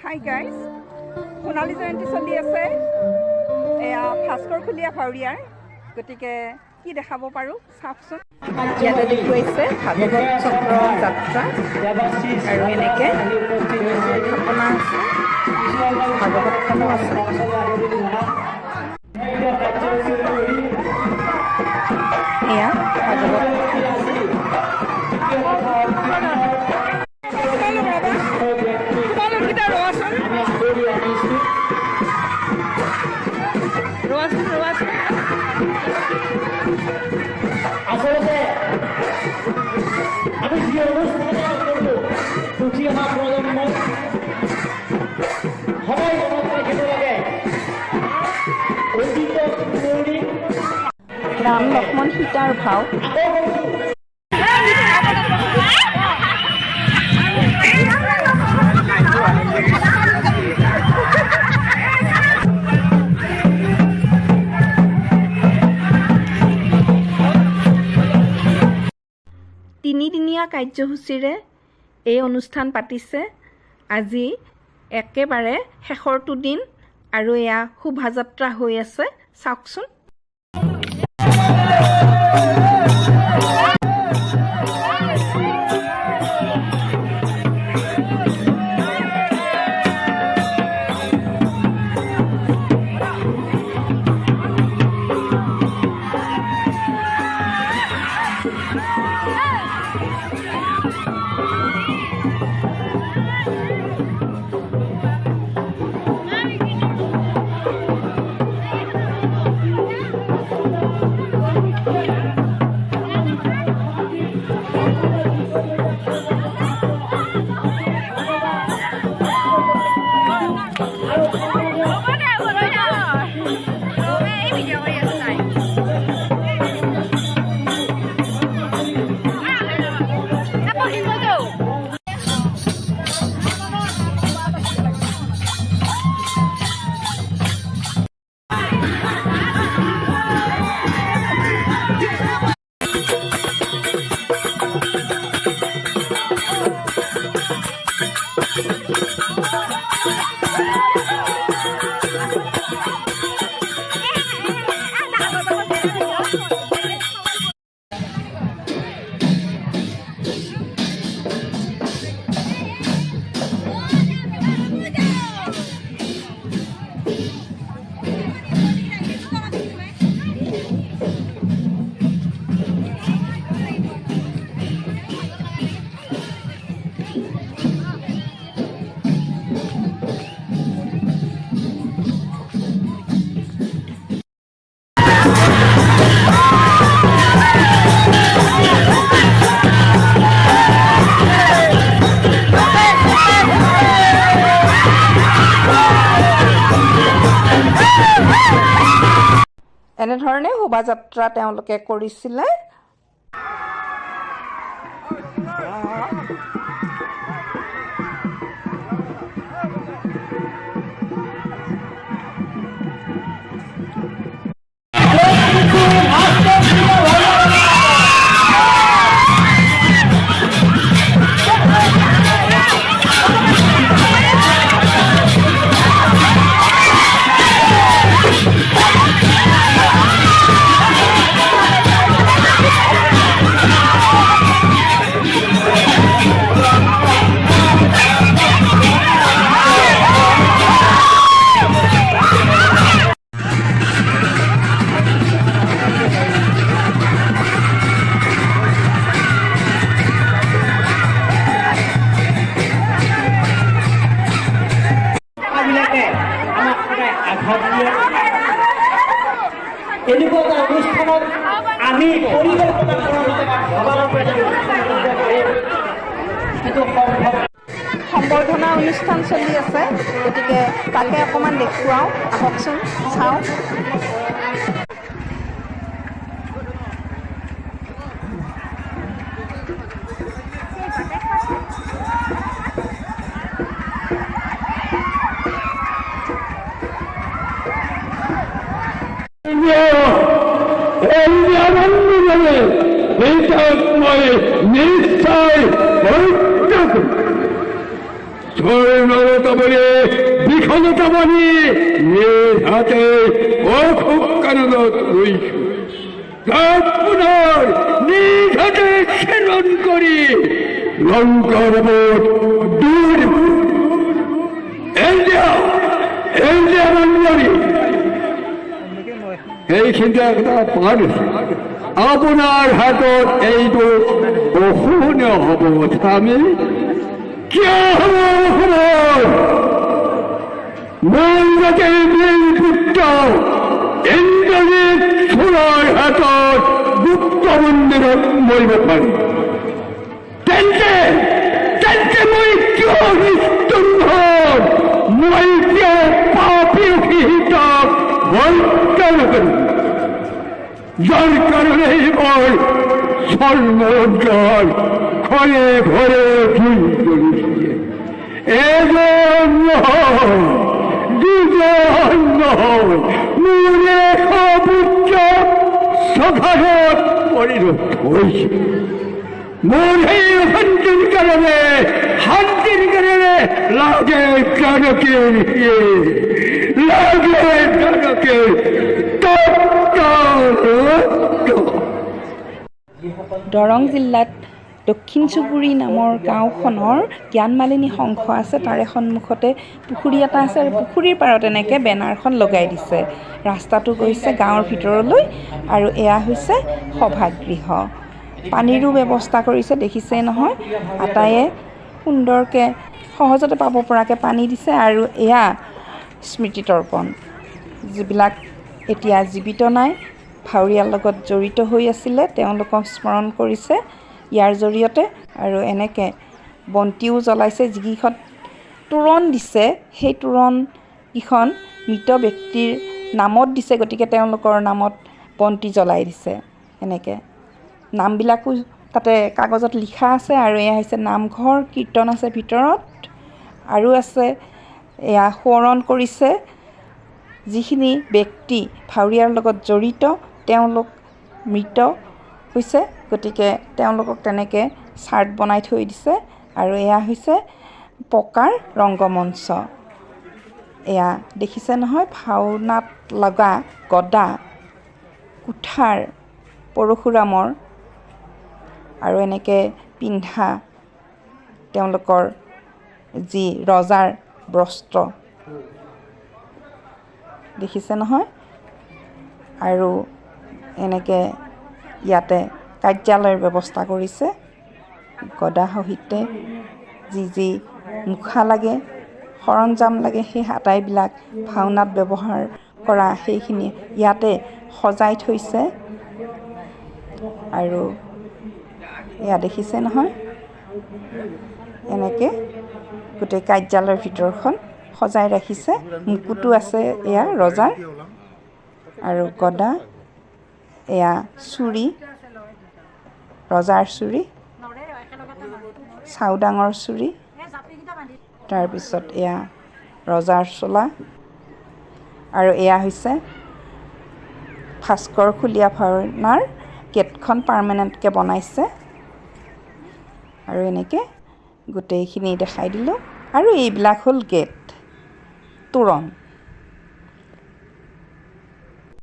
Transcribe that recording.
Hi guys, সোণালী জয়ন্তী চলি আছে এয়া ভাস্কৰ খুলীয়া ভাউৰীয়াৰ গতিকে কি দেখাব পাৰোঁ চাওকচোন ইয়াতে দেখুৱাইছে ভাগৱত চক্ৰ যাত্ৰা আৰু এনেকৈ স্থাপনা আছে ভাগৱতখনো আছে এয়া ভাগৱত আসলে আমি যে অনুষ্ঠান কৰবো উঠি অহা প্ৰজন্ম সবাই মনত খেতে লাগে অতীত ৰাম লক্ষ্মণ সীতাৰ ভাও তিনিদিনীয়া কাৰ্যসূচীৰে এই অনুষ্ঠান পাতিছে আজি একেবাৰে শেষৰটো দিন আৰু এয়া শোভাযাত্ৰা হৈ আছে চাওকচোন এনেধৰণে শোভাযাত্ৰা তেওঁলোকে কৰিছিলে এনেকুৱা অনুষ্ঠানত আমি পৰিকল্পনা সম্বৰ্ধনা অনুষ্ঠান চলি আছে গতিকে তাকে অকণমান দেখুৱাওঁ আহকচোন চাওঁ নিশ্চয় স্বৰ্ণবত বলে ক্ষমতাবানী নিজ হাতে অখুব কাননত লৈছো তাক পুনৰ নিজ হাতে সেৱন কৰি লংকাৰ দূৰ এলজিয়া মণ্ডলী এইখিনিতে এটা পান আপোনাৰ হাতত এইটো অসহনীয় হ'ব স্বামী কিয় হ'ব মোৰ যাতে বীৰ পুত্ৰ ইন্দ্ৰজিৎ চোৰৰ হাতত গুপ্ত মন্দিৰত মৰিব পাৰি তেন্তে মই কিয় নিস্তুম্ভ মই কিয় পাপী সিহঁতক হত্যা নকৰোঁ যাৰ কাৰণে মই স্বৰ্ণোজ্জ্বল ঘৰে ঘৰে ধুই কৰিছে এজন নহয় দুজন নহয় মোৰ এশ পুত্ৰ সভাত পৰিণত হৈছে মোৰ সেই শান্তিৰ কাৰণে লাগে জানকীৰ লাগে জানকীৰ দৰং জিলাত দক্ষিণ চুবুৰী নামৰ গাঁওখনৰ জ্ঞানমালিনী সংঘ আছে। তাৰে সন্মুখতে পুখুৰী এটা আছে আৰু পুখুৰীৰ পাৰত এনেকৈ বেনাৰখন লগাই দিছে। ৰাস্তাটো গৈছে গাঁৱৰ ভিতৰলৈ আৰু এয়া হৈছে সভাগৃহ। পানীৰো ব্যৱস্থা কৰিছে, দেখিছেই নহয়। আটাইয়ে সুন্দৰকৈ সহজতে পাব পৰাকৈ পানী দিছে আৰু এয়া স্মৃতিতৰ্পণ, যিবিলাক এতিয়া জীৱিত নাই, ভাৱৰীয়াৰ লগত জড়িত হৈ আছিলে, তেওঁলোকক স্মৰণ কৰিছে ইয়াৰ জৰিয়তে। আৰু এনেকৈ বন্তিও জ্বলাইছে। যিকেইখন তোৰণ দিছে সেই তোৰণকেইখন মৃত ব্যক্তিৰ নামত দিছে, গতিকে তেওঁলোকৰ নামত বন্তি জ্বলাই দিছে। এনেকৈ নামবিলাকো তাতে কাগজত লিখা আছে। আৰু এয়া হৈছে নামঘৰ, কীৰ্তন আছে ভিতৰত আৰু আছে এয়া সোঁৱৰণ কৰিছে যিখিনি ব্যক্তি ভাৱৰীয়াৰ লগত জড়িত, তেওঁলোক মৃত হৈছে, গতিকে তেওঁলোকক তেনেকৈ চাৰ্ট বনাই থৈ দিছে। আৰু এয়া হৈছে পকাৰ ৰংগমঞ্চ। এয়া দেখিছে নহয়, ভাওনাত লগা গদা, কুঠাৰ পৰশুৰামৰ আৰু এনেকৈ পিন্ধা তেওঁলোকৰ যি ৰজাৰ বস্ত্ৰ দেখিছে নহয়। আৰু এনেকৈ ইয়াতে কাৰ্যালয়ৰ ব্যৱস্থা কৰিছে। গদা সহিতে যি মুখা লাগে, সৰঞ্জাম লাগে, সেই আটাইবিলাক ভাওনাত ব্যৱহাৰ কৰা সেইখিনি ইয়াতে সজাই থৈছে। আৰু এয়া দেখিছে নহয়, এনেকৈ গোটেই কাৰ্যালয়ৰ ভিতৰখন সজাই ৰাখিছে। মুকুটো আছে এয়া ৰজাৰ, আৰু গদা, এয়া চুৰি, ৰজাৰ চুৰি, চাওডাঙৰ চুৰি, তাৰপিছত এয়া ৰজাৰ চোলা। আৰু এয়া হৈছে ভাস্কৰ খুলীয়া ভাওনাৰ গেটখন পাৰ্মানেণ্টকৈ বনাইছে। আৰু এনেকৈ গোটেইখিনি দেখাই দিলোঁ। আৰু এইবিলাক হ'ল গেট, তোৰণ।